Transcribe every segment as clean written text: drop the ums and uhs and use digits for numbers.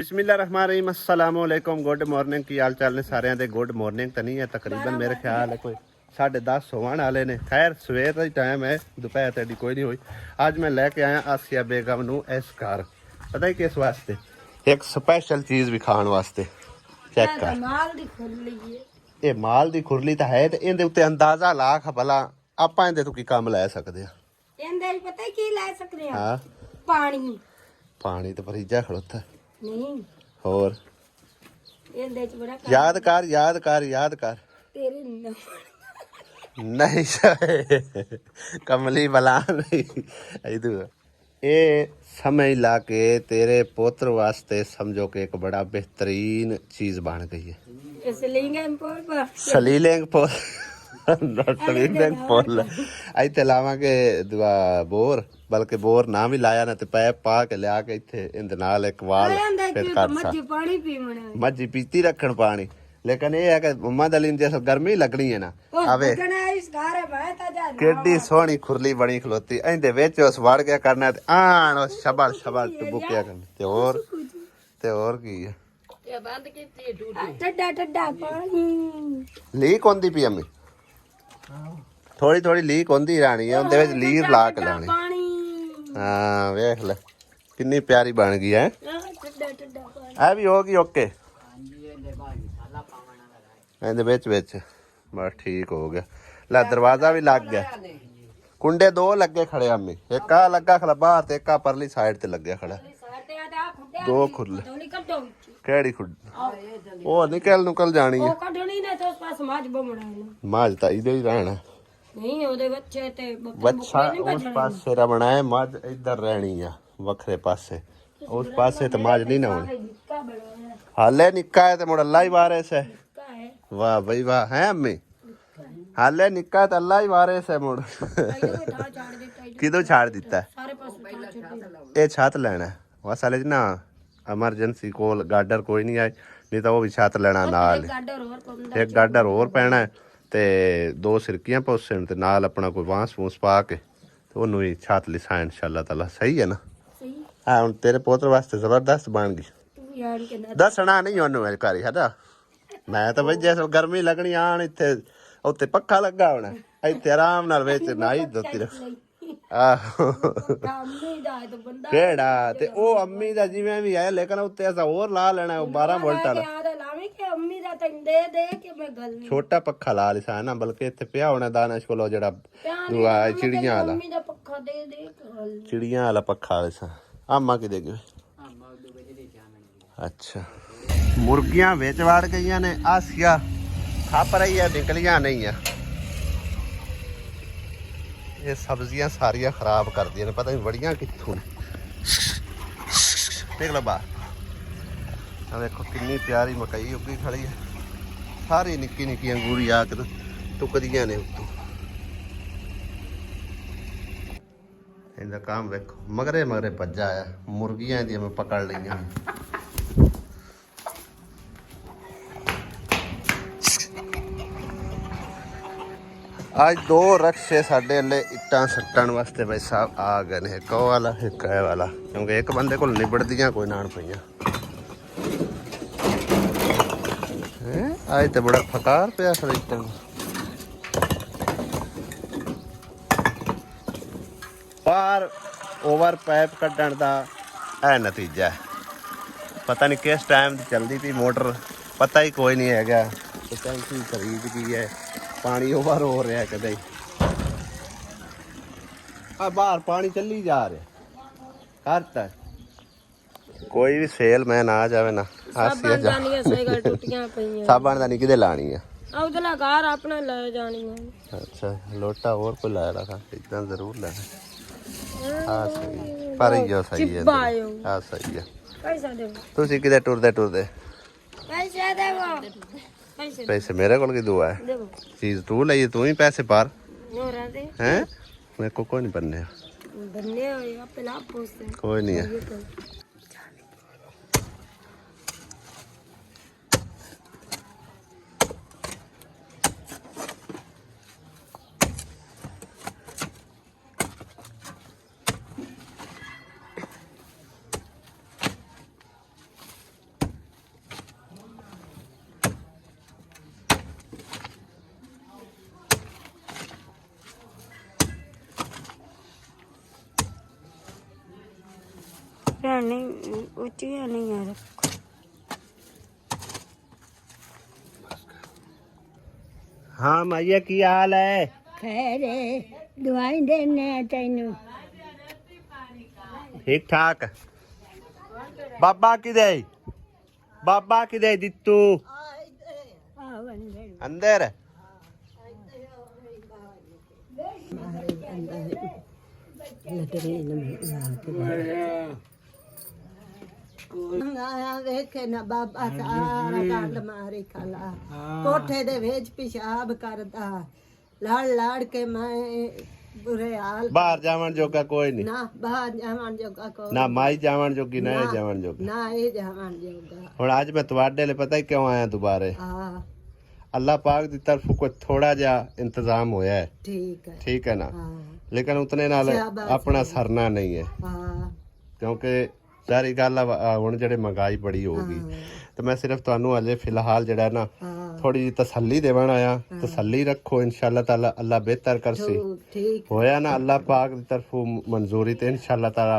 बिस्मिल्लाहिर्रहमानिर्रहीम अस्सलाम वालेकुम गुड मॉर्निंग की हाल चाल ने सारे दे गुड मॉर्निंग तो नहीं है तकरीबन मेरे ख्याल है कोई 10:30 होने वाले ने खैर सवेर का ही टाइम है दोपहर तक कोई नहीं हुई आज मैं लेके आया आसिया बेगम नू इस घर पता ही किस वास्ते एक स्पेशल चीज़ भी खाण वास्ते चेक कर ये माल दी खुरली तो है तो इहदे उत्ते अंदाजा लाख भला ਆਪਾਂ ਇਹਦੇ ਤੋਂ ਕੀ ਕੰਮ ਲੈ ਸਕਦੇ ਆ ਇਹਦੇ ਪਤਾ ਕੀ ਲੈ ਸਕਦੇ ਆ ਹਾਂ ਪਾਣੀ ਤੇ ਫਰੀਜਾ ਖੜੋਤਾ ਨਹੀਂ ਹੋਰ ਇਹਦੇ ਚ ਬੜਾ याद कर ਤੇਰੇ नहीं कमली बला नहीं ये समझ ला के तेरे पोत्र वास्ते समझो कि एक बड़ा बेहतरीन चीज बन गई है सलीलेंग पोल ਇੱਥੇ ਲਾਵਾਂਗੇ ਦੁਆ ਬੋਰ ਬਲਕਿ ਬੋਰ ਨਾ ਵੀ ਲਾਇਆ ਨਾ ਤੇ ਪੈਪ ਪਾ ਕੇ ਲਿਆ ਕੇ ਇੱਥੇ ਇਹਦੇ ਨਾਲ ਇੱਕ ਵਾਲ ਫਿਰ ਕੱਟ ਸਾ ਪਾਣੀ ਪੀਵਣਾ ਮੱਝੀ ਪੀਤੀ ਰੱਖਣ ਪਾਣੀ ਲੇਕਿਨ ਇਹ ਹੈ ਕਿ ਮੰਮਾ ਦਲੀਨ ਜੇ ਗਰਮੀ ਲੱਗਣੀ ਹੈ ਨਾ ਆਵੇ ਕਿੱਡੀ ਸੋਹਣੀ ਖੁਰਲੀ ਬਣੀ ਖਲੋਤੀ ਇਹਦੇ ਵਿੱਚ ਉਸ ਵੜ ਗਿਆ ਕਰਨਾ ਤੇ ਆਣ ਉਸ ਛਬਲ ਟੁਬੁਕਿਆ ਕਰਨਾ ਤੇ ਹੋਰ ਕੀ ਹੈ ਇਹ ਬੰਦ ਕੀਤੀ ਟੱਡਾ ਪਾਣੀ ਲੀਕ ਹੁੰਦੀ ਪਈ ਅੰਮੀ ਥੋੜੀ ਲੀਕ ਹੁੰਦੀ ਰਾਣੀ ਹੈ ਉਹਦੇ ਵਿੱਚ ਲੀਰ ਲਾ ਕੇ ਲਾਣੀ ਹਾਂ ਵੇਖ ਲੈ ਕਿੰਨੀ ਪਿਆਰੀ ਬਣ ਗਈ ਹੈ ਇਹ ਵੀ ਹੋ ਗਈ ਓਕੇ ਇਹਦੇ ਵਿੱਚ ਬਸ ਠੀਕ ਹੋ ਗਿਆ ਲੈ ਦਰਵਾਜ਼ਾ ਵੀ ਲੱਗ ਗਿਆ ਕੁੰਡੇ ਦੋ ਲੱਗੇ ਖੜੇ ਅੰਮੀ ਇੱਕ ਆ ਲੱਗਾ ਖਲਾ ਬਾਹਰ ਤੇ ਇੱਕ ਆ ਪਰਲੀ ਸਾਈਡ ਤੇ ਲੱਗਿਆ ਖੜਾ ਦੋ ਖੁੱਲੇ ਕਿਹੜੀ ਖੁੱਡ ਉਹ ਨਿਕਲ ਜਾਣੀ ਹੈ ਉਹ ਕੱਢਣੀ ਨੇ ਤੇ ਉਸ ਪਾਸ ਮਾਝ ਬਮਣਾ ਮਾਝ ਤਾਂ ਇਹਦੇ ਹੀ ਰਹਿਣਾ ਨਹੀਂ ਉਹਦੇ ਬੱਚੇ ਤੇ ਬੱਚਾ ਉਸ ਪਾਸੇ ਰਮਣਾ ਹੈ ਮੱਝ ਇੱਧਰ ਰਹਿਣੀ ਆ ਵੱਖਰੇ ਪਾਸੇ ਉਸ ਪਾਸੇ ਤੇ ਮੱਝ ਨਹੀਂ ਨਾ ਹੋਣੀ ਹਾਲੇ ਨਿੱਕਾ ਹੈ ਤੇ ਮੁੜ ਅੱਲਾ ਹੀ ਵਾਰਿਸ ਹੈ ਵਾਹ ਬਈ ਵਾਹ ਹੈ ਅੰਮੀ ਹਾਲੇ ਨਿੱਕਾ ਤੇ ਅੱਲਾ ਹੀ ਵਾਰਿਸ ਹੈ ਮੁੜ ਕਿਦੋਂ ਛਾੜ ਦਿੱਤਾ ਇਹ ਛੱਤ ਲੈਣਾ ਵਸਾਲੇ ਨਾ ਐਮਰਜੈਂਸੀ ਕੋਲ ਗਾਡਰ ਕੋਈ ਨਹੀਂ ਆਏ ਨਹੀਂ ਤਾਂ ਉਹ ਵੀ ਛੱਤ ਲੈਣਾ ਨਾਲ ਇੱਕ ਗਾਡਰ ਹੋਰ ਪੈਣਾ ਤੇ ਦੋ ਸਿਰਕੀਆਂ ਪੋਸਣ ਤੇ ਨਾਲ ਆਪਣਾ ਕੋਈ ਬਾਂਸ ਫੂਸ ਪਾ ਕੇ ਤੇ ਉਹਨੂੰ ਹੀ ਛੱਤ ਲਿਸਾ ਇਨਸ਼ਾਅੱਲਾ ਤਾਲਾ ਸਹੀ ਹੈ ਨਾ ਹਾਂ ਹੁਣ ਤੇਰੇ ਪੋਤਰ ਵਾਸਤੇ ਜ਼ਬਰਦਸਤ ਬਣ ਗਈ ਦੱਸਣਾ ਨਹੀਂ ਉਹਨੂੰ ਮੇਰੇ ਘਰ ਹੈਦਾ ਮੈਂ ਤਾਂ ਬਈ ਜੇ ਗਰਮੀ ਲੱਗਣੀ ਆਣ ਇੱਥੇ ਉੱਤੇ ਪੱਖਾ ਲੱਗਾ ਹੋਣਾ ਇੱਥੇ ਆਰਾਮ ਨਾਲ ਵਿੱਚ ਨਾਈ ਧੋਤੀ ਰੱਖ ਆਹੋ ਕਿਹੜਾ ਤੇ ਉਹ ਅੰਮੀ ਦਾ ਜਿਵੇਂ ਵੀ ਹੈ ਲੇਕਿਨ ਉੱਤੇ ਅਸਾਂ ਹੋਰ ਲਾ ਲੈਣਾ 12 ਵੋਲਟ ਵਾਲਾ ਛੋਟਾ ਪੱਖਾ ਲਾ ਲਿਸਾ ਨਾ ਬਲਕਿ ਇੱਥੇ ਪਿਆ ਹੋਣਾ ਦਾਨਸ਼ ਕੋਲ ਜਿਹੜਾ ਚਿੜੀਆਂ ਵਾਲਾ ਪੱਖਾ ਲਿਸਾ ਆਮਾ ਕਿਦੇ ਗਏ ਅੱਛਾ ਮੁਰਗੀਆਂ ਵਿੱਚ ਵੜ ਗਈਆਂ ਨੇ ਆਸੀਆ ਖੱਪ ਰਹੀ ਹੈ ਨਿਕਲੀਆਂ ਨਹੀਂ ਆ ਇਹ ਸਬਜ਼ੀਆਂ ਸਾਰੀਆਂ ਖਰਾਬ ਕਰਦੀਆਂ ਨੇ ਪਤਾ ਨਹੀਂ ਵੜੀਆਂ ਕਿੱਥੋਂ ਨੇ ਦੇਖ ਲਓ ਬਾਹਰ ਆ ਵੇਖੋ ਕਿੰਨੀ ਪਿਆਰੀ ਮਕਈ ਉੱਗੀ ਖੜੀ ਹੈ ਸਾਰੀ ਨਿੱਕੀ ਅੰਗੂਰੀ ਆ ਕੇ ਟੁਕਦੀਆਂ ਨੇ ਉੱਤੋਂ ਇਹਦਾ ਕੰਮ ਵੇਖੋ ਮਗਰੇ ਭੱਜਾ ਆ ਮੁਰਗੀਆਂ ਦੀਆਂ ਮੈਂ ਪਕੜ ਲਈਆਂ आज दो रक्शे साढ़े ले इट्टां सट्टन वास्ते भाई साहब आ गए ने एक वाला एक वाला क्योंकि एक बंदे को निबड़दियां कोई नान पईयां आज तो बड़ा फकार पिया सर इट्टां बाहर ओवर पाइप कड्डण दा है नतीजा पता नहीं किस टाइम चलती थी मोटर पता ही कोई नहीं है टैंकी खरीद की है पानी ओवर हो रहा है कदे बाहर पानी चली जा रहा करता कोई भी सेल मैं ना जावे ना ਸਾਬਣ ਦਾਨੀਆਂ ਸਾਈਕਲ ਟੁੱਟੀਆਂ ਪਈਆਂ ਸਾਬਣ ਦਾਨੀ ਕਿਦੇ ਲਾਣੀ ਆ ਉਹਦਲਾ ਘਰ ਆਪਣਾ ਲੈ ਜਾਣੀ ਆ ਅੱਛਾ ਲੋਟਾ ਹੋਰ ਕੋਈ ਲੈ ਰਹਾ ਇਦਾਂ ਜ਼ਰੂਰ ਲੈ ਆ ਸਹੀ ਪਰ ਇਹ ਸਹੀ ਹੈ ਆ ਸਹੀ ਹੈ ਪੈਸਾ ਦੇ ਤੁਸੀਂ ਕਿਤੇ ਟੁਰਦੇ ਪੈਸੇ ਦੇਵੋ पैसे मेरे को की दुआ है चीज तू ली तू ही पैसे पार हैं मेरे को कोई नहीं बनने कोई नहीं है नहीं ऊंचियां नहीं है रखो। हाँ माइया की हाल है? खैर दवाई देने तेनू ठीक ठाक। बाबा किदे? बाबा किदे दित्तू? अंदर। ਵੇਖੇ ਨਾ ਬਾਬਾ ਸਾਰਾ ਕੰਡ ਮਾਰੇ ਖਾਲਾ ਕੋਠੇ ਦੇ ਵਿੱਚ ਪਿਸ਼ਾਬ ਕਰਦਾ ਲੜ ਲੜ ਕੇ ਮੈਂ ਬੁਰੇ ਹਾਲ बाहर जावन जोगा कोई नहीं ਨਾ ਬਾਹਰ ਜਾਵਣ ਜੋਗਾ ਕੋ ना माई जावन जोगी ना ये जावन जोगी। ਨਾ ਇਹ ਜਾਵਣ ਜੋਗਾ ਹੁਣ ਅੱਜ ਮੈਂ ਤੁਹਾਡੇ ਲਈ ਪਤਾ ਹੀ ਕਿਉਂ ਆਇਆ ਦੁਬਾਰੇ? ਹਾਂ अल्लाह पाक की तरफ कोई थोड़ा जा इंतजाम होया है, ठीक है ना, ਹਾਂ लेकिन उतने नाल अपना सरना नहीं है ਹਾਂ क्योंकि सारी गल हुण जेह्ड़े महंगाई बड़ी होगी तो मैं सिर्फ तुहानू अजे फिलहाल जेह्ड़ा ना थोड़ी जी तसल्ली देवन आया। तसल्ली रखो इंशाअल्लाह ताला अल्लाह बेहतर करसी ਠੀਕ होया ना अल्लाह पाक की तरफ मंजूरी ते इंशाअल्लाह ताला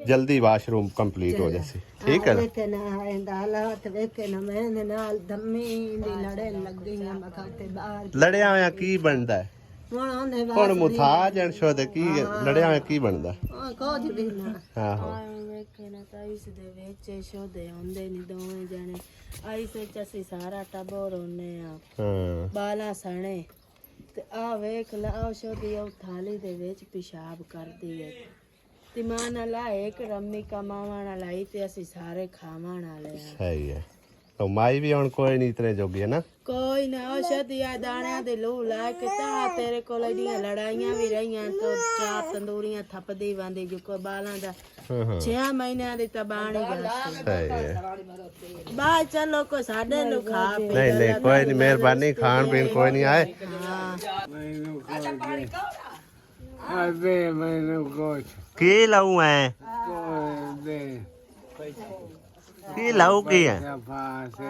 जल्दी वाशरूम कंप्लीट हो जासी, ठीक है ना। ਵੇਖੇ ਨਾ ਇਹਦਾ ਹਾਲਾਤ ਵੇਖੇ ਨਾ ਮੈਂ ਇਹਦੇ ਨਾਲ ਦਮੀ ਦੀ ਲੜਨ ਲੱਗੀ ਆ ਮੈਂ ਖਾਤੇ ਬਾਹਰ लड़िया होया की बनदा है? ਹੁਣ ਉਹਨੇ ਹੁਣ ਮੁਥਾਜ ਅਨਸ਼ੋ ਦੇ ਕੀ ਲੜਿਆ ਹੋਇਆ ਕੀ ਬਣਦਾ? ਕੁਝ ਵੀ ਨਾ ਆਹੋ ਵੇਖੇ ਨਾ ਤਾਂ ਇਸ ਦੇ ਵਿੱਚ ਸ਼ੋਦੇ ਹੁੰਦੇ ਨਹੀਂ ਦੋਵੇਂ ਜਣੇ ਆਈਸ ਵਿੱਚ ਅਸੀਂ ਸਾਰਾ ਟੱਬਰ ਹੁੰਨੇ ਆ ਹਾਂ ਬਾਲਾ ਸਣੇ ਤੇ ਆ ਵੇਖ ਲਾ ਉਹ ਸ਼ੋਦੀ ਉਹ ਥਾਲੀ ਦੇ ਵਿੱਚ ਪਿਸ਼ਾਬ ਕਰਦੀ ਹੈ ਤੇ ਮਾਂ ਨਾਲ ਇੱਕ ਰੰਮੀ ਕਮਾਵਣ ਵਾਲੀ ਤੇ ਅਸੀਂ ਸਾਰੇ ਖਾਵਣ ਵਾਲੇ ਆ। ਸਹੀ ਹੈ। तो माई भी ਹੁਣ ਕੋਈ ਨਹੀਂ ਇਤਨੇ ਜੋਗੀ ਹੈ ਨਾ। ਕੋਈ ਨਾ ਉਹ ਸ਼ਦੀਆਂ ਦਾਣਿਆਂ ਦੇ ਲੂ ਲਾ ਕੇ ਤਾਂ ਤੇਰੇ ਕੋਲ ਇਹਦੀਆਂ ਲੜਾਈਆਂ ਵੀ ਰਹੀਆਂ ਤੋਂ ਚਾਰ ਤੰਦੂਰੀਆਂ ਥੱਪਦੀ ਵਾਂਦੀ ਜੋ ਕੋ ਬਾਲਾਂ ਦਾ 6 ਮਹੀਨਿਆਂ ਦੀ ਤਬਾਣੀ ਗੱਲ ਸਹੀ ਹੈ। ਬਾਹਰ ਚਲੋ ਕੋ ਸਾਡੇ ਨੂੰ ਖਾ ਪੀ ਨਹੀਂ ਨਹੀਂ ਕੋਈ ਨਹੀਂ ਮਿਹਰਬਾਨੀ ਖਾਣ ਪੀਣ ਕੋਈ ਨਹੀਂ ਆਏ। ਕੀ ਲਾਉ ਐ? ਕੀ ਲਾਉ ਕੀ ਹੈ?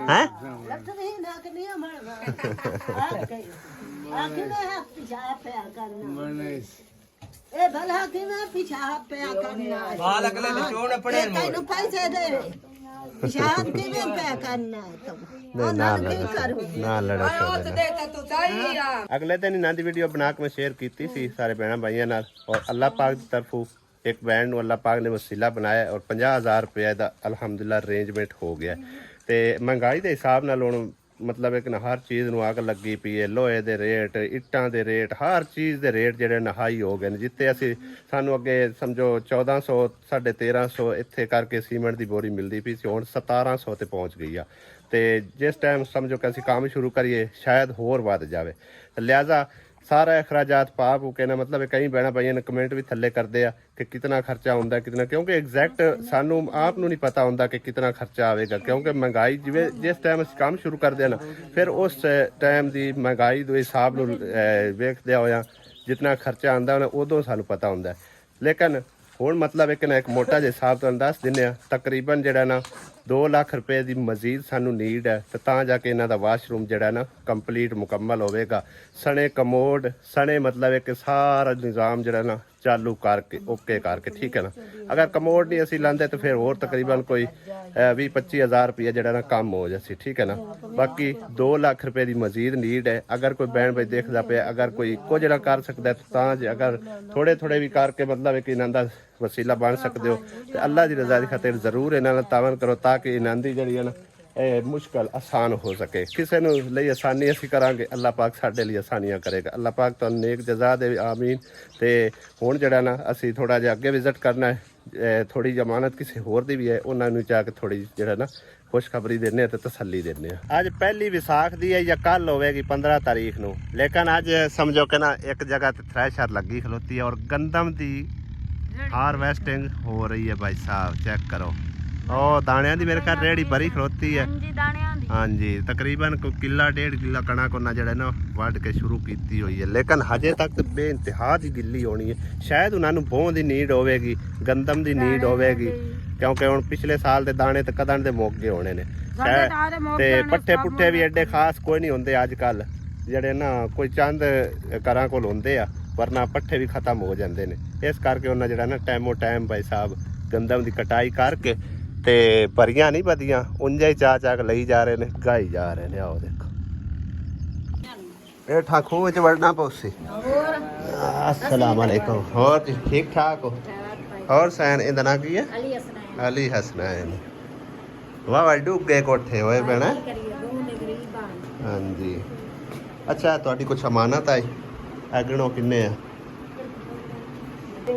ਹੈ ਇਹ ਭਲਾ ਕਿਵੇਂ ਪਿਸ਼ਾਬ ਪਿਆ ਕਰਨਾ ਬਾਲ ਅਗਲੇ ਨੇ ਚੋਣ ਆਪਣੇ ਤੈਨੂੰ ਪੈਸੇ ਦੇ ਪਿਸ਼ਾਬ ਕਿਵੇਂ ਪਿਆ ਕਰਨਾ ਤੂੰ ਨਾ ਲੜਾ ਅਗਲੇ ਦਿਨ ਇਹਨਾਂ ਦੀ ਵੀਡੀਓ ਬਣਾ ਕੇ ਮੈਂ ਸ਼ੇਅਰ ਕੀਤੀ ਸੀ ਸਾਰੇ ਭੈਣਾਂ ਭਾਈਆਂ ਨਾਲ ਔਰ ਅੱਲਾਹ ਪਾਕ ਦੀ ਤਰਫੋਂ ਇੱਕ ਬੈਂਡ ਨੂੰ ਅੱਲਾਹ ਪਾਕ ਨੇ ਵਸੀਲਾ ਬਣਾਇਆ ਔਰ 50,000 ਰੁਪਏ ਦਾ ਅਲਹਮਦੁਲਿਲਾ ਅਰੇਂਜਮੈਂਟ ਹੋ ਗਿਆ ਤੇ ਮਹਿੰਗਾਈ ਦੇ ਹਿਸਾਬ ਨਾਲ ਹੁਣ मतलब एक ना हर चीज़ ਨੂੰ ਅੱਗ ਲੱਗੀ ਪਈ ਹੈ। ਲੋਹੇ ਦੇ ਰੇਟ, ਇੱਟਾਂ ਦੇ ਰੇਟ, ਹਰ ਚੀਜ਼ ਦੇ ਰੇਟ ਜਿਹੜੇ ਨਹਾਈ ਹੋ ਗਏ ਨੇ। ਜਿੱਥੇ ਅਸੀਂ ਸਾਨੂੰ ਅੱਗੇ ਸਮਝੋ 1400 1350 ਇੱਥੇ ਕਰਕੇ ਸੀਮੈਂਟ ਦੀ ਬੋਰੀ ਮਿਲਦੀ ਪਈ ਸੀ ਹੁਣ 1700 ਤੇ ਪਹੁੰਚ ਗਈ ਆ ਤੇ ਜਿਸ ਟਾਈਮ ਸਮਝੋ ਕਿ ਅਸੀਂ ਕੰਮ ਸ਼ੁਰੂ ਕਰੀਏ ਸ਼ਾਇਦ ਹੋਰ ਵੱਧ ਜਾਵੇ ਤੇ ਲਿਹਾਜ਼ਾ सारा अखराजात पाप के ना मतलब कई भैन भाइयों ने कमेंट भी थले करते हैं कि कितना खर्चा होंगे कितना क्योंकि एग्जैक्ट सानू आप नहीं पता होंगे कि कितना खर्चा आएगा क्योंकि महंगाई जिवें जिस टाइम असीं काम शुरू करते हैं ना फिर उस टाइम की महंगाई के हिसाब नूं वेखदे होया जितना खर्चा आंदा उदों सानू पता होंदा लेकिन हुण मतलब एक ना एक मोटा जिहा हिसाब तुहानूं दस दिंदे आ तकरीबन जिहड़ा ना 2 लाख रुपए की मजीद सानू नीड है तो तां जाके इन्हां दा वाशरूम जिहड़ा ना कंप्लीट मुकम्मल होवेगा सने कमोड सने मतलब एक सारा निज़ाम जिहड़ा ना चालू करके ओके करके ठीक है ना अगर कमोड नहीं असीं लांदे तो फिर होर तकरीबन कोई 20-25 हज़ार रुपया जिहड़ा ना कम हो जासी ठीक है ना बाकी 2 लाख रुपए की मजीद नीड है अगर कोई बहन भाई देखदा पिया अगर कोई कुछ ना कर सकदा तो तां जे अगर थोड़े थोड़े भी करके मतलब एक इन्हां दा वसीला बन सकते हो तो अल्लाह की रज़ा की खातिर जरूर इन्हां नाल तावन करो ताकि इन्हां दी जिहड़ी है ना मुश्किल आसान हो सके किसी नूं लई आसानी असीं करांगे अल्लाह पाक साडे लई आसानियां करेगा अल्लाह पाक तुहानूं नेक जज़ा दे आमीन ते हुण जिहड़ा ना असीं थोड़ा जिहा अगे विजिट करना है थोड़ी जमानत किसी होर दी भी है उन्हां नूं जाके थोड़ी जिहड़ा ना खुशखबरी देने ते तसल्ली देने अज पहली विसाख दी है या कल होवेगी 15 तारीख नूं लेकिन अज समझो कि ना एक जगह ते थ्रैशर लगी खलोती है और गंदम दी हारवेस्टिंग हो रही है भाई साहब चेक करो ओ दाणियां दी मेरे ख्याल रेड़ी भरी खलोती है हाँ जी तकरीबन कोई किला 1.5 किला कणक उन्हें जड़ा ना वढ़ के शुरू की हुई है लेकिन हजे तक तो बेइंतहा दी गिल्ली होनी है शायद उन्होंने बोह की नीड होगी गंदम की नीड होगी क्योंकि हुण पिछले साल के दाने तो कदन के मुक गए होने ने ते पट्ठे पुट्ठे भी एडे खास कोई नहीं होंदे अजकल जड़े ना कोई चंद घरां कोल होंदे आ वरना पट्ठे भी खत्म हो जाते हैं इस करके उन्हें जड़ा ना टाइमो टाइम भाई साहब ਗੰਦਮ ਦੀ ਕਟਾਈ ਕਰਕੇ ਤੇ ਭਰੀਆਂ ਨਹੀਂ ਵਧੀਆਂ ਉਂਝਾ ਹੀ ਚਾਕ ਲਈ ਜਾ ਰਹੇ ਨੇ ਗਾਈ ਜਾ ਰਹੇ ਨੇ। ਆਓ ਦੇਖੋ ਇਹ ਠਾਖੂ ਵਿੱਚ ਵੜਨਾ ਪਉਸੀ। अस्सलाम वालेकुम। और ठीक ठाक हो? और सैन ਇਹਦਾ ਨਾਂ ਕੀ ਹੈ? ਅਲੀ ਹਸਨੈਨ। ਵਾਹ ਵਾਹ ਡੁੱਬ ਗਏ ਕੋਠੇ ਹੋਏ ਭੈਣਾ। ਹਾਂਜੀ ਅੱਛਾ ਤੁਹਾਡੀ ਕੁਛ ਅਮਾਨਤ ਆਈ ਅਗਣੋ ਕਿੰਨੇ ਆ?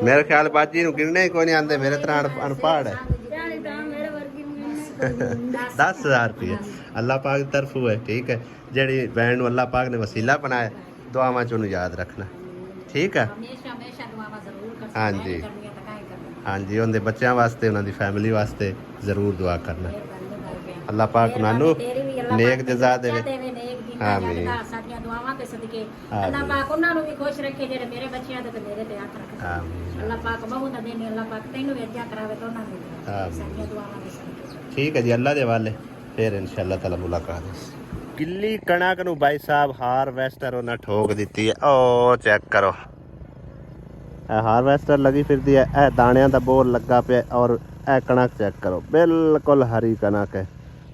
ਮੇਰੇ ਖਿਆਲ ਬਾਜੀ ਨੂੰ ਗਿਣਨੇ ਕੋਈ ਨਹੀਂ ਆਂਦੇ ਮੇਰੇ ਤਰ੍ਹਾਂ ਅਨਪੜ੍ਹ ਹੈ। 10,000 रुपये अल्लाह पाक की तरफ है। ठीक है ਜਿਹੜੀ ਬੈਣ ਨੂੰ ਅੱਲਾਹ ਪਾਕ ਨੇ ਵਸੀਲਾ ਬਣਾਇਆ ਦੁਆਵਾਂ ਚ ਉਹਨੂੰ ਯਾਦ ਰੱਖਣਾ ਠੀਕ ਹੈ। ਹਾਂਜੀ ਹਾਂਜੀ ਉਹਦੇ ਬੱਚਿਆਂ ਵਾਸਤੇ ਉਹਨਾਂ ਦੀ ਫੈਮਿਲੀ ਵਾਸਤੇ ਜ਼ਰੂਰ ਦੁਆ ਕਰਨਾ। ਅੱਲਾਹ ਪਾਕ ਉਹਨਾਂ ਨੂੰ ਨੇਕ ਜਜ਼ਾ ਦੇਵੇ। ਆਮੀਨ। ਸਾਡੀਆਂ ਦੁਆਵਾਂ ਤੇ ਸਦਕੇ ਅੱਲਾਹ ਪਾਕ ਉਹਨਾਂ ਨੂੰ ਵੀ ਖੁਸ਼ ਰੱਖੇ ਜਿਹੜੇ ਮੇਰੇ ਬੱਚਿਆਂ ਦੇ ਤੇ ਮੇਰੇ ਤੇ ਹੱਥ ਰੱਖੇ। ਆਮੀਨ। ਅੱਲਾਹ ਪਾਕ ਬਹੁ ਦਾ ਦੇਣੇ ਅੱਲਾਹ ਪਾਕ ਤੈਨੂੰ ਵੇਖਿਆ ਕਰਾਵੇ ਤਾਂ ਉਹਨਾਂ ਨੂੰ ਆਮੀਨ। ਸਾਡੀਆਂ ਦੁਆਵਾਂ ਦੇ ਸਦਕੇ। ਠੀਕ ਹੈ ਜੀ ਅੱਲਾਹ ਦੇ ਹਵਾਲੇ ਫਿਰ ਇਨਸ਼ਾਅੱਲਾ ਤਾਲਾ ਮੁਲਾਕਾਤ ਹੈ। ਗਿੱਲੀ ਕਣਕ ਨੂੰ ਬਾਈ ਸਾਹਿਬ ਹਾਰਵੈਸਟਰ ਉਹਨਾਂ ਠੋਕ ਦਿੱਤੀ ਹੈ। ਉਹ ਚੈੱਕ ਕਰੋ ਇਹ ਹਾਰਵੈਸਟਰ ਲੱਗੀ ਫਿਰਦੀ ਹੈ। ਇਹ ਦਾਣਿਆਂ ਦਾ ਬੋਰ ਲੱਗਾ ਪਿਆ ਔਰ ਇਹ ਕਣਕ ਚੈੱਕ ਕਰੋ ਬਿਲਕੁਲ ਹਰੀ ਕਣਕ ਹੈ।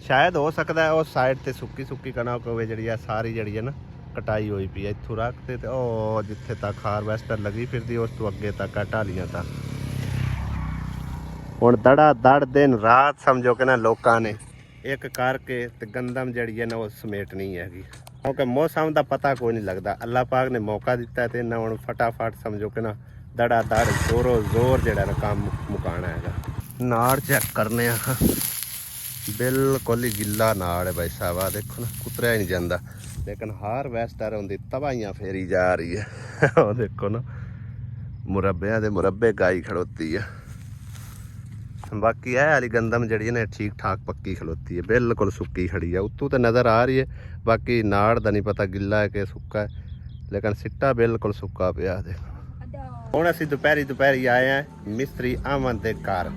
ਸ਼ਾਇਦ ਹੋ ਸਕਦਾ ਹੈ ਉਸ ਸਾਈਡ ਤੇ ਸੁੱਕੀ ਕਣਕ ਹੋਵੇ ਜਿਹੜੀ ਆ ਸਾਰੀ ਜਿਹੜੀ ਹੈ ਨਾ ਕਟਾਈ ਹੋਈ ਪਈ ਹੈ। ਇੱਥੋਂ ਰੱਖਦੇ ਤੇ ਉਹ ਜਿੱਥੇ ਤੱਕ ਹਾਰਵੈਸਟਰ ਲੱਗੀ ਫਿਰਦੀ ਉਸ ਤੋਂ ਅੱਗੇ ਤੱਕ ਆ ਢਾਲੀਆਂ ਤੱਕ। ਹੁਣ ਦੜਾ ਦੜ ਦਿਨ ਰਾਤ ਸਮਝੋ ਕਿ ਨਾ ਲੋਕਾਂ ਨੇ ਇੱਕ ਕਰਕੇ ਤੇ ਗੰਦਮ ਜਿਹੜੀ ਹੈ ਨਾ ਉਹ ਸਮੇਟਣੀ ਹੈਗੀ ਕਿਉਂਕਿ ਮੌਸਮ ਦਾ ਪਤਾ ਕੋਈ ਨਹੀਂ ਲੱਗਦਾ। ਅੱਲਾਹ ਪਾਕ ਨੇ ਮੌਕਾ ਦਿੱਤਾ ਤੇ ਇਹਨਾਂ ਹੁਣ ਫਟਾਫਟ ਸਮਝੋ ਕਿ ਨਾ ਦੜਾ ਦੜ ਜ਼ੋਰੋ ਜ਼ੋਰ ਜਿਹੜਾ ਨਾ ਕੰਮ ਮੁਕਾਣਾ ਹੈਗਾ। ਨਾੜ ਚੈੱਕ ਕਰਨੇ ਆ ਬਿਲਕੁਲ ਹੀ ਗਿੱਲਾ ਨਾੜ ਹੈ ਭਾਈ ਸਾਹਿਬ। ਆ ਦੇਖੋ ਨਾ ਕੁਤਰਿਆ ਹੀ ਨਹੀਂ ਜਾਂਦਾ ਲੇਕਿਨ ਹਾਰਵੈਸਟਰ ਹੁੰਦੀ ਤਬਾਹੀਆਂ ਫੇਰੀ ਜਾ ਰਹੀ ਹੈ। ਉਹ ਦੇਖੋ ਨਾ ਮੁਰੱਬਿਆਂ ਦੇ ਮੁਰੱਬੇ ਗਾਈ ਖੜੋਤੀ ਹੈ। ਬਾਕੀ ਇਹ ਵਾਲੀ ਗੰਦਮ ਜਿਹੜੀ ਹੈ ਨਾ ਠੀਕ ਠਾਕ ਪੱਕੀ ਖਲੋਤੀ ਹੈ ਬਿਲਕੁਲ ਸੁੱਕੀ ਖੜੀ ਹੈ। ਉੱਤੋਂ ਤਾਂ ਨਜ਼ਰ ਆ ਰਹੀ ਹੈ ਬਾਕੀ ਨਾੜ ਦਾ ਨਹੀਂ ਪਤਾ ਗਿੱਲਾ ਹੈ ਕਿ ਸੁੱਕਾ ਹੈ ਲੇਕਿਨ ਸਿੱਟਾ ਬਿਲਕੁਲ ਸੁੱਕਾ ਪਿਆ ਦੇਖੋ। ਹੁਣ ਅਸੀਂ ਦੁਪਹਿਰੀ ਆਏ ਹਾਂ ਮਿਸਤਰੀ ਅਹਿਮਦ ਦੇ ਘਰ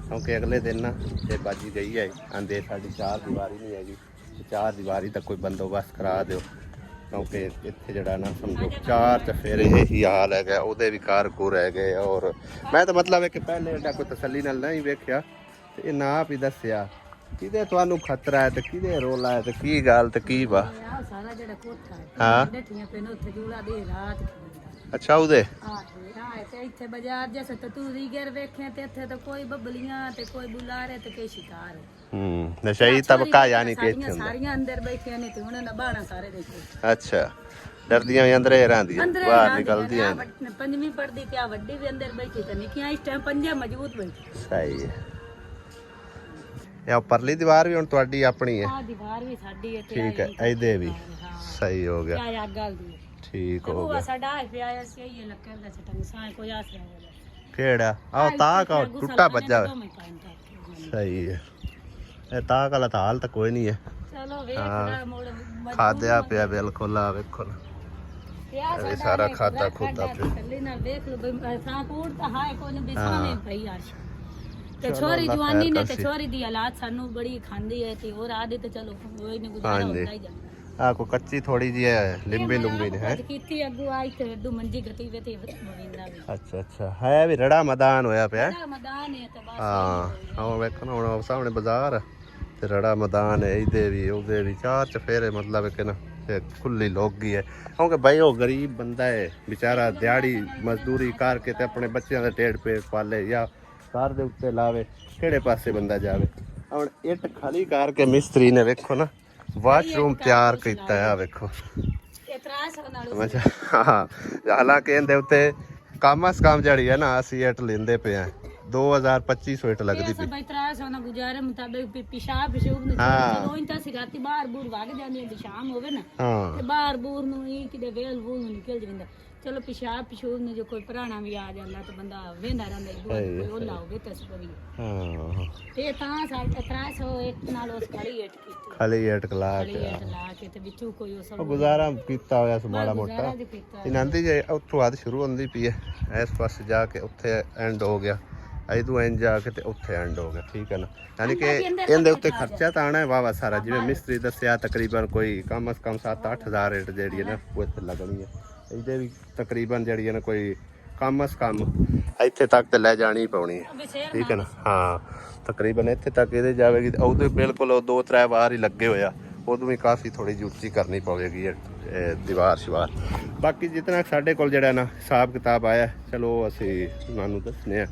ਕਿਉਂਕਿ ਅਗਲੇ ਦਿਨ ਨਾ ਇਹ ਬਾਜੀ ਗਈ ਹੈ ਆਂਦੇ ਸਾਡੀ ਚਾਰ ਦੀਵਾਰੀ ਨਹੀਂ ਹੈਗੀ ਚਾਰ ਦੀਵਾਰੀ ਦਾ ਕੋਈ ਬੰਦੋਬਸਤ ਕਰਾ ਦਿਓ ਕਿਉਂਕਿ ਇੱਥੇ ਜਿਹੜਾ ਨਾ ਸਮਝੋ ਚਾਰ ਚਫੇਰੇ ਇਹੀ ਹਾਲ ਹੈਗਾ। ਉਹਦੇ ਵੀ ਕਾਰਕੁਰ ਹੈਗੇ ਔਰ ਮੈਂ ਤਾਂ ਮਤਲਬ ਹੈ ਕਿ ਪਹਿਲੇ ਇਹਦਾ ਕੋਈ ਤਸੱਲੀ ਨਾਲ ਨਹੀਂ ਵੇਖਿਆ ਤੇ ਇਹ ਨਾ ਆਪ ਹੀ ਦੱਸਿਆ ਕਿਹਦੇ ਤੁਹਾਨੂੰ ਖਤਰਾ ਹੈ ਤੇ ਕਿਹਦੇ ਰੋਲਾ ਹੈ ਤੇ ਕੀ ਗੱਲ ਤੇ ਕੀ ਵਾ ਸਾਰਾ ਜਿਹੜਾ ਕੋਠਾ ਹੈ ਹਾਂ ਬੈਠੀਆਂ ਪਏ ਨੇ ਉੱਥੇ ਜੂੜਾ ਦੀ ਰਾਤ ਅੱਛਾ ਉਹਦੇ ਤੇ ਇੱਥੇ ਬਾਜ਼ਾਰ ਜਿਹਾ ਤੂਰੀ ਗਰ ਵੇਖੇ ਤੇ ਇੱਥੇ ਤਾਂ ਕੋਈ ਬੱਬਲੀਆਂ ਤੇ ਕੋਈ ਬੁਲਾਰੇ ਤੇ ਕੋਈ ਸ਼ਿਕਾਰ ਨਸ਼ਈ ਤਬਕਾ ਯਾਨੀ ਕਿ ਇੱਥੇ ਹੁੰਦਾ ਸਾਰੀਆਂ ਅੰਦਰ ਬੈਠੀਆਂ ਨੇ ਤੇ ਹੁਣ ਨਾ ਬਾਣਾ ਸਾਰੇ ਦੇਖੋ। ਅੱਛਾ ਡਰਦੀਆਂ ਵੀ ਅੰਦਰੇ ਰਹਿੰਦੀਆਂ ਬਾਹਰ ਨਿਕਲਦੀਆਂ ਪੰਜਵੀਂ ਪੜਦੀ ਤੇ ਆ ਵੱਡੀ ਵੀ ਅੰਦਰ ਬੈਠੀ ਤੇ ਨਿੱਕੀਆਂ ਇਸ ਟਾਈਮ ਪੰਜੇ ਮਜ਼ਬੂਤ ਬੈਠੀ। ਸਹੀ ਹੈ। ਇਹ ਪਰਲੀ ਦੀਵਾਰ ਵੀ ਹੁਣ ਤੁਹਾਡੀ ਆਪਣੀ ਹੈ? ਆ ਦੀਵਾਰ ਵੀ ਸਾਡੀ ਹੈ। ਠੀਕ ਹੈ ਇਹਦੇ ਵੀ ਸਹੀ ਹੋ ਗਿਆ ਆ ਗੱਲ ਦੀ ਠੀਕ ਹੋ ਗਿਆ। ਸਾਡਾ ਹੈ ਪਿਆ ਸੀ ਇਹ ਲੱਕੜ ਦਾ ਛਟਾ ਸਾਂ ਕੋਈ ਆਸਰਾ ਹੋਵੇ ਕਿਹੜਾ ਆਹ ਤਾਕ ਟੁੱਟਾ ਵੱਜਾ ਸਹੀ ਹੈ। ਇਹ ਤਾਕ ਵਾਲਾ ਤਾਂ ਹਾਲ ਤਾਂ ਕੋਈ ਨਹੀਂ ਹੈ। ਚਲੋ ਵੇਖਦਾ ਮੋੜ ਖਾਦਿਆ ਪਿਆ ਬਿਲਕੁਲ ਆ ਵੇਖੋ ਨਾ ਇਹ ਸਾਰਾ ਖਾਦਾ ਖੁਦਾ ਪਿਆ ਥੱਲੇ ਨਾਲ ਵੇਖ ਲੋ ਸਾਂ ਕੋੜ ਤਾਂ ਹਾਏ ਕੋਈ ਬਿਸਾਵੇਂ ਪਈ ਆ ਤੇ ਛੋਰੀ ਜਵਾਨੀ ਨੇ ਤੇ ਛੋਰੀ ਦੀ ਹਾਲਾਤ ਸਾਨੂੰ ਬੜੀ ਖਾਂਦੀ ਹੈ ਤੇ ਹੋਰ ਆਦੇ ਤੇ ਚਲੋ ਕੋਈ ਨਹੀਂ ਗੁਜ਼ਾਰਾ ਹੁੰਦਾ ਹੀ ਜਾਂਦਾ। ਆ ਕੋ ਕੱਚੀ ਥੋੜੀ ਜੀ ਹੈ ਲਿੰਬੀ ਲੰਬੀ ਨੇ ਹੈ ਕੀਤੀ ਅੱਗੂ ਆਈ ਤੇ ਦੋ ਮੰਜੀ ਗਤੀ ਵੇ ਤੇ ਮਵਿੰਦਾ ਵੀ ਅੱਛਾ ਹੈ ਵੀ ਰੜਾ ਮੈਦਾਨ ਹੋਇਆ ਪਿਆ ਰੜਾ ਮੈਦਾਨ ਹੈ ਤੇ ਬਸ ਹਾਂ ਉਹ ਵੇਖੋ ਨਾ ਹੁਣ ਸਾਹਮਣੇ ਬਾਜ਼ਾਰ ਤੇ ਰੜਾ ਮੈਦਾਨ ਹੈ ਇਹਦੇ ਵੀ ਉਹਦੇ ਵੀ ਚਾਰ ਚਫੇਰੇ ਮਤਲਬ ਕਿ ਨਾ ਤੇ ਖੁੱਲੀ ਲੋਗੀ ਹੈ ਕਿਉਂਕਿ ਭਾਈ ਉਹ ਗਰੀਬ ਬੰਦਾ ਹੈ ਵਿਚਾਰਾ ਦਿਹਾੜੀ ਮਜ਼ਦੂਰੀ ਕਰਕੇ ਤੇ ਆਪਣੇ ਬੱਚਿਆਂ ਦਾ ਢੇਡ ਪੇਟ ਪਾਲੇ ਜਾਂ ਘਰ ਦੇ ਉੱਤੇ ਲਾਵੇ ਕਿਹੜੇ ਪਾਸੇ ਬੰਦਾ ਜਾਵੇ। ਹੁਣ ਇੱਟ ਖਾਲੀ ਕਰਕੇ ਮਿਸਤਰੀ ਨੇ ਵੇਖੋ ਨਾ ਵਾਸ਼ਰੂਮ ਤਿਆਰ ਕੀਤਾ ਹੈ ਵੇਖੋ। ਹਾਂ ਹਾਲਾਂਕਿ ਇਹਦੇ ਉੱਤੇ ਕਮ ਸ ਕਮ ਜਿਹੜੀ ਹੈ ਨਾ ਅਸੀਂ ਇੱਟ ਲੈਂਦੇ ਪਏ ਆ 2250 ਇੱਟ ਲੱਗਦੀ ਪਈ। ਬਈ 300 ਨਾਲ ਗੁਜ਼ਾਰੇ ਮੁਤਾਬਿਕ ਪਿਸ਼ਾਬ ਨੂੰ ਚਲੋ ਇੰਤਾ ਸਿਗਾਤੀ ਬਾਹਰ ਬੂਰ ਵਗ ਜਾਂਦੀ ਹੈ ਸ਼ਾਮ ਹੋਵੇ ਨਾ ਤੇ ਬਾਹਰ ਬੂਰ ਨੂੰ ਹੀ ਕਿਤੇ ਵੇਲ ਵੂਲ ਨੂੰ ਨਿਕਲ ਜਾਂਦਾ ਚਲੋ ਪਿਸ਼ਾਬ ਨੂੰ ਜੋ ਕੋਈ ਪੁਰਾਣਾ ਵੀ ਆ ਜਾਂਦਾ ਤੇ ਬੰਦਾ ਵੇਂਦਾ ਰਹਿੰਦਾ ਕੋਈ ਉਹ ਲਾਓਗੇ ਤੇ ਸਭੀ ਤੇ ਤਾਂ ਸਾਡੇ 301 ਨਾਲ ਉਸ ਖਾਲੀ ਇੱਟ ਕੀਤੀ ਖਾਲੀ ਇੱਟ ਲਾ ਕੇ ਤੇ ਵਿੱਚੋਂ ਕੋਈ ਉਹ ਗੁਜ਼ਾਰਾ ਕੀਤਾ ਹੋਇਆ ਮਾੜਾ ਮੋਟਾ ਇਹਨਾਂ ਜੇ ਉੱਥੋਂ ਆਦ ਸ਼ੁਰੂ ਹੁੰਦੀ ਪਈ ਹੈ ਇਸ ਪਾਸੇ ਜਾ ਕੇ ਉੱਥੇ ਐਂਡ ਹੋ ਗਿਆ ਇਦੋਂ ਐਂ ਜਾ ਕੇ ਤੇ ਉੱਥੇ ਐਂਡ ਹੋ ਗਿਆ ਠੀਕ ਹੈ ਨਾ ਯਾਨੀ ਕਿ ਇਹਦੇ ਉੱਤੇ ਖਰਚਾ ਤਾਂ ਆਣਾ ਹੈ ਵਾਵਾ ਸਾਰਾ ਜਿਵੇਂ ਮਿਸਤਰੀ ਦੱਸਿਆ ਤਕਰੀਬਨ ਕੋਈ ਕਮ ਸ ਕਮ 7-8 ਹਜ਼ਾਰ ਇੱਟ ਜਿਹੜੀ ਹੈ ਨਾ ਉਹ ਇੱਥੇ ਲੱਗਣੀ ਹੈ ਇਹਦੇ ਵੀ ਤਕਰੀਬਨ ਜਿਹੜੀ ਹੈ ਨਾ ਕੋਈ ਕੰਮ ਅਸ ਕੰਮ ਇੱਥੇ ਤੱਕ ਤੇ ਲੈ ਜਾਣੀ ਪਾਉਣੀ ਹੈ, ਠੀਕ ਹੈ ਨਾ। ਹਾਂ ਤਕਰੀਬਨ ਇੱਥੇ ਤੱਕ ਇਹਦੇ ਜਾਵੇਗੀ। ਉਹਦੇ ਬਿਲਕੁਲ 2-3 ਵਾਰ ਹੀ ਲੱਗੇ ਹੋਇਆ, ਉਦੋਂ ਵੀ ਕਾਫੀ ਥੋੜੀ ਜਿਹੀ ਉੱਚੀ ਕਰਨੀ ਪਵੇਗੀ ਇਹ ਦੀਵਾਰ ਸ਼ਿਵਾਰ। ਬਾਕੀ ਜਿਤਨਾ ਸਾਡੇ ਕੋਲ ਜਿਹੜਾ ਨਾ ਹਿਸਾਬ ਕਿਤਾਬ ਆਇਆ, ਚਲੋ ਅਸੀਂ ਤੁਹਾਨੂੰ ਦੱਸਨੇ ਆ।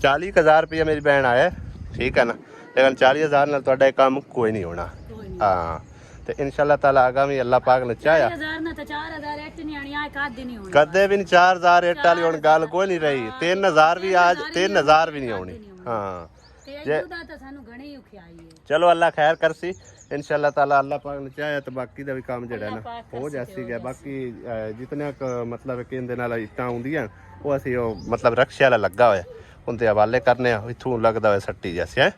40,000 ਰੁਪਇਆ ਮੇਰੀ ਭੈਣ ਆਇਆ, ਠੀਕ ਹੈ ਨਾ। ਲੇਕਿਨ 40,000 ਨਾਲ ਤੁਹਾਡਾ ਇਹ ਕੰਮ ਕੋਈ ਨਹੀਂ ਹੋਣਾ। ਹਾਂ ਤੇ ਇਨਸ਼ਾਅੱਲਾ ਤਾਲਾ ਆਗਾਮੀ ਅੱਲਾਹ ਪਾਕ ਨੇ ਚਾਹਿਆ 4000 ਨਾ ਤਾਂ 4000 ਇੱਟ ਨਹੀਂ ਆਣੀ, ਆ ਕਦ ਨਹੀਂ ਹੋਣੀ ਕਦੇ ਵੀ ਨਹੀਂ। 4000 ਇੱਟ ਵਾਲੀ ਹੁਣ ਗੱਲ ਕੋਈ ਨਹੀਂ ਰਹੀ। 3000 ਵੀ ਅੱਜ 3000 ਵੀ ਨਹੀਂ ਆਉਣੀ। ਹਾਂ ਤੇ ਇਹਦਾ ਤਾਂ ਸਾਨੂੰ ਘਣੀ ਔਖਿਆਈ ਹੈ। ਚਲੋ ਅੱਲਾ ਖੈਰ ਕਰਸੀ ਇਨਸ਼ਾਅੱਲਾ ਤਾਲਾ। ਅੱਲਾਹ ਪਾਕ ਨੇ ਚਾਹਿਆ ਤਾਂ ਬਾਕੀ ਦਾ ਵੀ ਕੰਮ ਜਿਹੜਾ ਨਾ ਹੋ ਜਾਸੀ ਗਿਆ। ਬਾਕੀ ਜਿਤਨਾ ਮਤਲਬ ਕਿ ਇਹਦੇ ਨਾਲ ਇੱਟਾਂ ਆਉਂਦੀਆਂ ਉਹ ਅਸੀਂ ਉਹ ਮਤਲਬ ਰਕਸ਼ੇ ਵਾਲਾ ਲੱਗਾ ਹੋਇਆ ਉਹਦੇ ਹਵਾਲੇ ਕਰਨੇ ਆ, ਇੱਥੋਂ ਲੱਗਦਾ ਹੋਇਆ ਸੱਟੀ ਜੈਸੇ ਹੈ।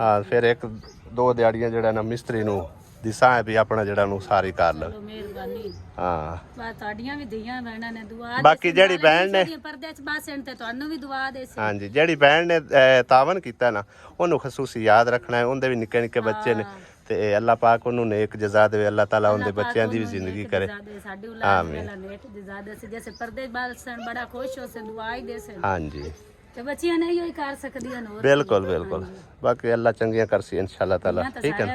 ਹਾਂ ਫਿਰ 1-2 ਦਿਹਾੜੀਆਂ ਜਿਹੜਾ ਨਾ ਮਿਸਤਰੀ ਨੂੰ ਦਿਸਾਂ ਹੈ ਵੀ ਆਪਣਾ ਜਿਹੜਾ ਨੂੰ ਸਾਰੀ ਕਰ ਲਵੇ। ਮਿਹਰਬਾਨੀ। ਹਾਂ ਬਸ ਤੁਹਾਡੀਆਂ ਵੀ ਦੀਆਂ ਭੈਣਾਂ ਨੇ ਦੁਆ ਬਾਕੀ ਜਿਹੜੀ ਭੈਣ ਨੇ ਪਰਦੇ ਚ ਬਾਸਣ ਤੇ ਤੁਹਾਨੂੰ ਵੀ ਦੁਆ ਦੇ ਸੀ। ਹਾਂਜੀ ਜਿਹੜੀ ਭੈਣ ਨੇ ਤਾਵਨ ਕੀਤਾ ਨਾ ਉਹਨੂੰ ਖਸੂਸੀ ਯਾਦ ਰੱਖਣਾ ਹੈ। ਉਹਦੇ ਵੀ ਨਿੱਕੇ ਨਿੱਕੇ ਬੱਚੇ ਨੇ ਤੇ ਅੱਲਾਹ ਪਾਕ ਉਹਨੂੰ ਨੇਕ ਜਜ਼ਾ ਦੇਵੇ। ਅੱਲਾਹ ਤਾਲਾ ਉਹਦੇ ਬੱਚਿਆਂ ਦੀ ਵੀ ਜ਼ਿੰਦਗੀ ਕਰੇ। ਸਾਡੀ ਔਲਾਦ ਵਾਲਾ ਨੇਕ ਜਜ਼ਾ ਦੇ ਸੀ। ਜੈਸੇ ਪਰਦੇ ਬਾਸਣ ਬੜਾ ਖੁਸ਼ ਹੋ ਸੇ ਦੁਆ ਹੀ ਦੇ ਸੇ। ਹਾਂਜੀ ਤੇ ਬੱਚੀਆਂ ਨਹੀਂ ਹੋਈ ਕਰ ਸਕਦੀਆਂ ਨੇ। ਬਿਲਕੁਲ ਬਿਲकुल। ਬਾਕੀ ਅੱਲਾਹ ਚੰਗੀਆਂ ਕਰਸੀ ਇਨਸ਼ਾਅੱਲਾ ਤਾਲਾ, ਠੀਕ ਹੈ ਨਾ।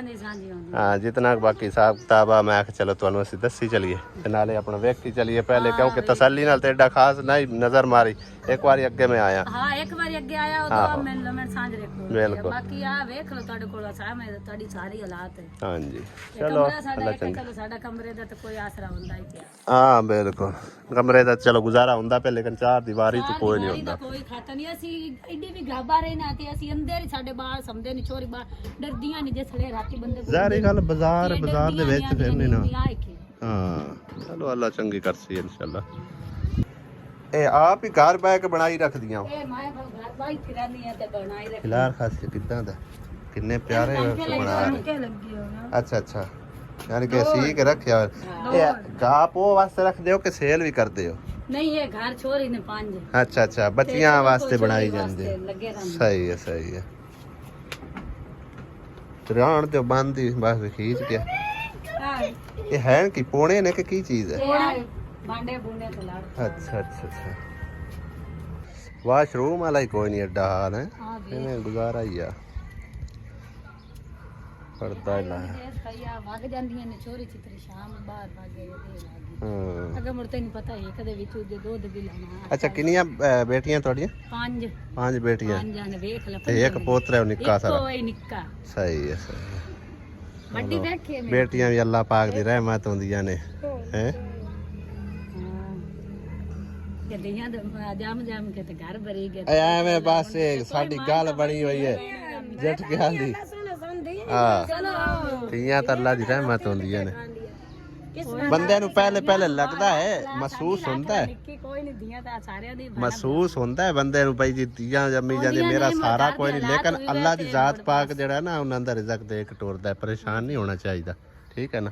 ਹਾਂ ਜਿਤਨਾ ਬਾਕੀ ਹਿਸਾਬ ਕਿਤਾਬ ਆ ਮੈਂ ਕਿਹਾ ਚਲੋ ਤੁਹਾਨੂੰ ਅਸੀਂ ਦੱਸੀ ਚਲੀਏ ਤੇ ਨਾਲੇ ਆਪਣਾ ਵੇਖੀ ਚਲੀਏ ਪਹਿਲੇ, ਕਿਉਂਕਿ ਤਸੱਲੀ ਨਾਲ ਤੇ ਏਡਾ ਖਾਸ ਨਹੀਂ ਨਜ਼ਰ ਮਾਰੀ। ਇੱਕ ਵਾਰੀ ਅੱਗੇ ਮੈਂ ਆਇਆ। ਹਾਂ ਇੱਕ ਵਾਰੀ ਅੱਗੇ ਆਇਆ ਉਦੋਂ ਮੈਂ ਸਾਂਝ ਰੱਖੋ। ਬਿਲਕੁਲ। ਬਾਕੀ ਆ ਵੇਖ ਲਓ ਤੁਹਾਡੇ ਕੋਲ ਸਾਹਮਣੇ ਤੁਹਾਡੀ ਸਾਰੀ ਹਾਲਾਤ ਹੈ। ਹਾਂਜੀ ਚਲੋ ਚਲੋ ਅੱਲਾ ਚੰਗਾ। ਚਲੋ ਸਾਡਾ ਕਮਰੇ ਦਾ ਤਾਂ ਕੋਈ ਆਸਰਾ ਹੁੰਦਾ ਹੀ ਪਿਆ। ਹਾਂ ਬਿਲਕੁਲ ਕਮਰੇ ਦਾ ਚਲੋ ਗੁਜ਼ਾਰਾ ਹੁੰਦਾ ਪਿਆ, ਲੇਕਿਨ 4 ਦੀਵਾਰੀ ਤੋਂ ਕੋਈ ਨਹੀਂ ਹੁੰਦਾ। ਕੋਈ ਖਾਤਾ ਨਹੀਂ। ਅਸੀਂ ਐਡੀ ਵੀ ਗਾਬਾ ਰਹਿਣਾ ਤੇ ਅਸੀਂ ਅੰਦਰ ਹੀ ਸਾਡੇ ਬਾਹਰ ਸਮਝਦੇ ਨਹੀਂ ਛੋਰੀ ਬਾਹਰ ਡਰਦੀਆਂ ਨਹੀਂ ਜਿਸਲੇ ਰਾਤੀ ਬੰਦੇ ਜ਼ਾਰੀ ਗੱਲ ਬਾਜ਼ਾਰ ਦੇ ਵਿੱਚ ਫਿਰ ਨਹੀਂ ਨਾ। ਆਏ ਕਿ ਹਾਂ ਚਲੋ ਅੱਲਾ ਚੰਗੀ ਕਰਸੀ ਇਨਸ਼ਾਅੱਲਾ। ਇਹ ਆਪ ਹੀ ਘਰ ਬੈ ਕੇ ਬਣਾਈ ਰੱਖਦੀਆਂ ਇਹ ਮੈਂ ਘਰ ਬਾਈ ਫਿਰਾਨੀ ਹੈ ਤੇ ਬਣਾਈ ਰੱਖ। ਫਿਲਹਾਲ ਖਾਸੀ ਕਿੱਦਾਂ ਦਾ ਕਿੰਨੇ ਪਿਆਰੇ ਬਣਾ ਰਹੇ। ਕੇ ਲੱਗੇ ਹੋਣਾ। ਅੱਛਾ ਅੱਛਾ ਯਾਨੀ ਕਿ ਸੀ ਕੇ ਰੱਖਿਆ ਹੋਇਆ। ਇਹ ਗਾਪ ਉਹ ਵਾਸਤੇ ਰੱਖਦੇ ਹੋ ਕਿ ਸੇਲ ਵੀ ਕਰਦੇ ਹੋ? ਨਹੀਂ ਇਹ ਘਰ ਛੋਰੀ ਨੇ 5। ਅੱਛਾ ਅੱਛਾ ਬੱਚੀਆਂ ਵਾਸਤੇ ਬਣਾਈ ਜਾਂਦੀ ਹੈ। ਲੱਗੇ ਰਹਿੰਦੇ। ਸਹੀ ਹੈ ਸਹੀ ਹੈ। ਤਰਾਣ ਤੇ ਬੰਦੀ ਬਸ ਖੀਚ ਕੇ। ਇਹ ਹੈ ਕਿ ਪੋਣੇ ਨੇ ਕਿ ਕੀ ਚੀਜ਼ ਹੈ? ਭਾਂਡੇ ਬੁੰਡੇ ਤੇ ਲੜ। ਅੱਛਾ ਅੱਛਾ ਅੱਛਾ ਵਾਸ਼ਰੂਮ ਵਾਲਾ ਹੀ ਕੋਈ ਨਹੀਂ ਐਡਾ ਹਾਲ ਹੈ। ਇਹਨੇ ਗੁਜ਼ਾਰਾ ਹੀ ਆ ਪਰਦਾ ਲਾ। ਵਗ ਜਾਂਦੀਆਂ ਨੇ ਛੋਰੀ ਚਿੱਤਰੀ ਸ਼ਾਮ ਬਾਹਰ ਵਾਗੇ ਦੇ ਲੱਗੀ। ਹਾਂ ਅਗਰ ਮੁੜ ਤੈਨੂੰ ਪਤਾ ਹੈ ਕਦੇ ਵਿੱਚ ਉਹਦੇ ਦੁੱਧ ਵੀ ਲਾਉਣਾ। ਅੱਛਾ ਕਿੰਨੀਆਂ ਬੇਟੀਆਂ ਤੁਹਾਡੀਆਂ? 5। 5 ਬੇਟੀਆਂ ਨੇ ਵੇਖ ਲੈ। ਤੇ ਇੱਕ ਪੋਤਰਾ ਉਹ ਨਿੱਕਾ ਸਾਰਾ। ਕੋਈ ਨਿੱਕਾ। ਸਹੀ ਹੈ ਸਹੀ ਹੈ। ਵੱਡੀ ਵੇਖੇ ਮੈਂ। ਬੇਟੀਆਂ ਵੀ ਅੱਲਾਹ ਪਾਕ ਦੀ ਰਹਿਮਤ ਹੁੰਦੀਆਂ ਨੇ ਹੈ। ਗੱਡੀਆਂ ਦੇ ਜਾਮ ਕੇ ਤੇ ਘਰ ਭਰੀ ਗਏ। ਐਵੇਂ ਬਸ ਸਾਡੀ ਗੱਲ ਬਣੀ ਹੋਈ ਹੈ ਜੱਟ ਗੱਲ ਦੀ। ਹਾਂ ਧੀਆਂ ਤਾਂ ਅੱਲਾਹ ਦੀ ਰਹਿਮਤ ਹੁੰਦੀਆਂ ਨੇ। ਬੰਦੇ ਨੂੰ ਪਹਿਲੇ ਲੱਗਦਾ ਹੈ, ਮਹਿਸੂਸ ਹੁੰਦਾ ਹੈ। ਕੋਈ ਨਹੀਂ ਧੀਆਂ ਤਾਂ ਸਾਰਿਆਂ ਦੀ ਮਹਿਸੂਸ ਹੁੰਦਾ ਹੈ ਬੰਦੇ ਨੂੰ ਭਾਈ ਜੀ ਧੀਆਂ ਜੰਮੀ ਜਾਂਦੀ ਮੇਰਾ ਸਾਰਾ ਕੋਈ ਨਹੀਂ। ਲੇਕਿਨ ਅੱਲਾਹ ਦੀ ਜ਼ਾਤ ਪਾਕ ਜਿਹੜਾ ਨਾ ਉਹਨਾਂ ਦਾ ਰਿਜ਼ਕ ਦੇ ਕੇ ਟੁਰਦਾ ਹੈ। ਪਰੇਸ਼ਾਨ ਨਹੀਂ ਹੋਣਾ ਚਾਹੀਦਾ, ਠੀਕ ਹੈ ਨਾ।